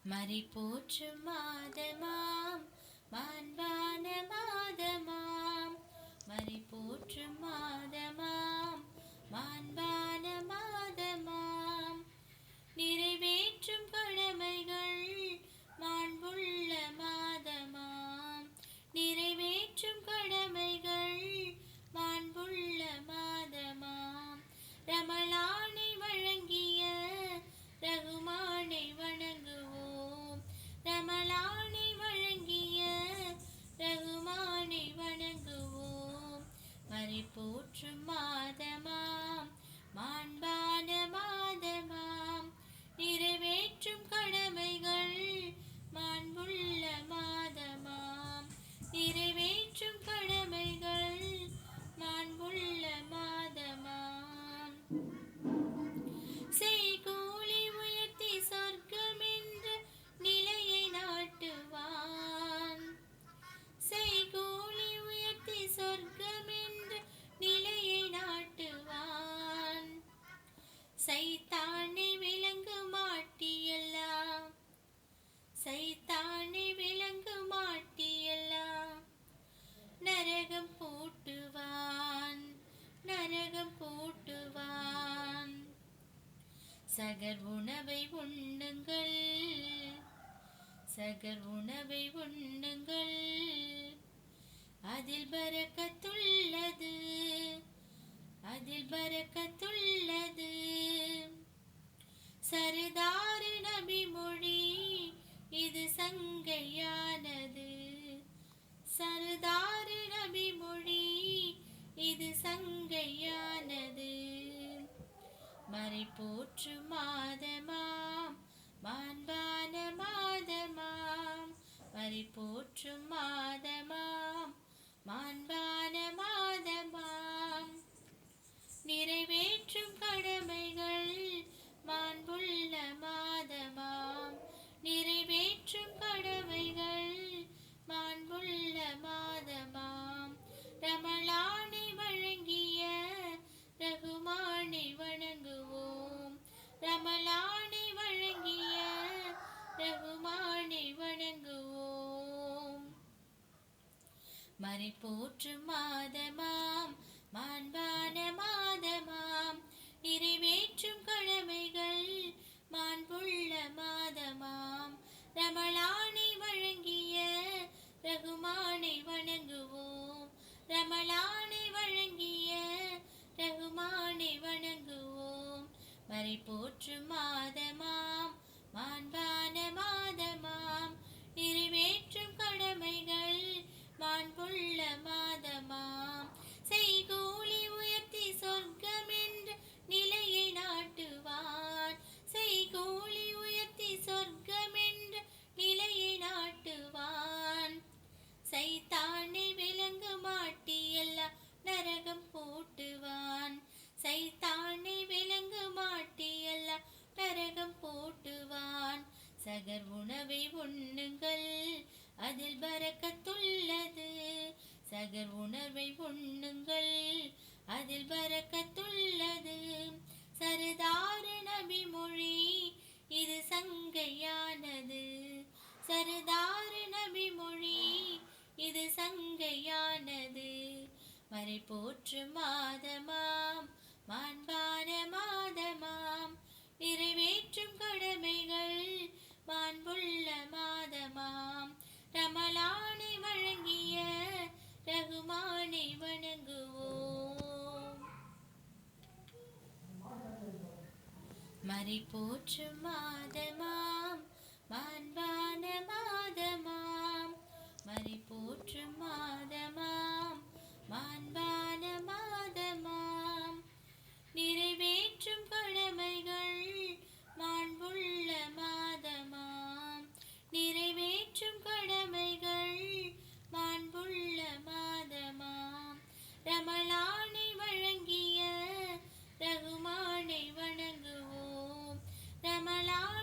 மறை போற்றும் மாதமாம் மாண்பான மாதமாம் மறை போற்றும் மாதமாம் மாண்பான மாதமாம் நிறைவேற்றும் கடமைகள் மாண்புள்ள மாதமாம் நிறைவேற்றும் கடமைகள் மாண்புள்ள மாதமாம் ரமலானை வழங்கிய ரகுமானை வணங்குவோம் ரமலானை வழங்கிய ரகுமானை வணங்குவோம் மறை போற்றும் மாதமாம் மாண்பான மாதமாம் நிறைவேற்றும் கடமைகள் மாண்புள்ள மாதமாம் நிறைவேற்றும் கடமைகள் மாண்புள்ள மாதமாம் செய்கூலி உயர்த்தி சொர்க்கம் என்ற நிலையை நாட்டுவான் செய்கூலி உயர்த்தி சொர்க்கம் என்ற நிலையை நாட்டுவான் சைத்தானை விலங்கு மாட்டியெல்லாம் சைத்தானை விலங்கு மாட்டியெல்லாம் நரகம் பூட்டுவான் நரகம் பூட்டுவான் சகர் உணவை உண்ணுங்கள் சகர் உணவை உண்ணுங்கள் அதில் பரக்கத்துள்ளது அதில் பரக்கத்துள்ளது சரதார் நபி மொழி இது சங்கையானது சரதார் நபி மொழி இது சங்கையானது மறை போற்று மாதமாம் மாண்பான மாதமாம் மறை போற்று மாதமாம் மாண்பான மாதமாம் நிறைவேற்றும் கடமைகள் மாண்புள்ள மாதமாம் நிறைவேற்றும் கடமைகள் மாண்புள்ள மாதமாம் ரமலானை வழங்கிய ரகுமானை வணங்குவோம் ரமலானை வழங்கிய ரகுமானை வணங்குவோம் மறை போற்றும் மாதமாம் மாண்பான மாதமாம் நிறைவேற்றும் கடமைகள் மாண்புள்ள மாதமாம் ரமலானை வழங்கிய ரகுமானை வணங்குவோம் ரமலானை வழங்கிய ரகுமானை வணங்குவோம் மறை போற்றும் மாதமாம் மாண்பான மாதமாம் நிறைவேற்றும் கடமைகள் மாண்புள்ள மாதமாம் செய்கூலி உயர்த்தி சொர்க்கம் என்ற நிலையை நாட்டுவான் செய்கூலி உயர்த்தி சொர்க்கம் என்ற நிலையை நாட்டுவான் சைத்தானை விலங்கு மாட்டியெல்லாம் நரகம் பூட்டுவான் சைத்தானை விலங்கு மாட்டியெல்லாம் நரகம் பூட்டுவான் சகர் உணவை உண்ணுங்கள் அதில் பரக்கத்துள்ளது சகர் உணவை உண்ணுங்கள் அதில் பரக்கத்துள்ளது சரதார் நபி மொழி இது சங்கையானது சரதார் நபி மொழி இது சங்கையானது மறை போற்று மாதமாம் மாண்பான மாதமாம் நிறைவேற்றும் கடமைகள் மாண்புள்ள மாதமாம் ரமலானை வழங்கிய ரகுமானை வணங்குவோம் மறை போற்று மாதமாம் மாண்பான மாதமாம் மறை போற்று மாதமாம் மாண்பான மாதமாம் நிறைவேற்றும் கடமைகள் மாண்புள்ள மாதமாம் நிறைவேற்றும் கடமைகள் மாண்புள்ள மாதமாம் ரமலானை வழங்கிய ரகுமானை வணங்குவோம் ரமலான்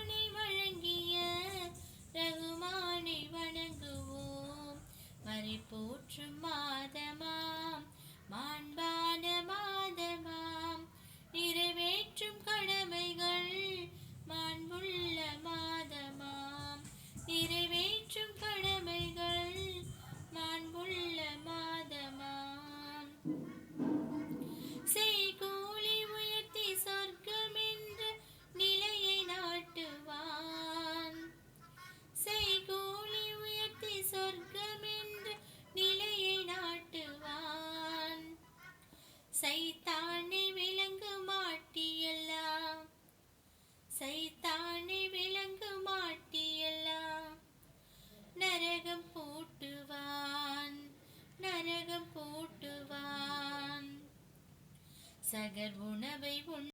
நகர்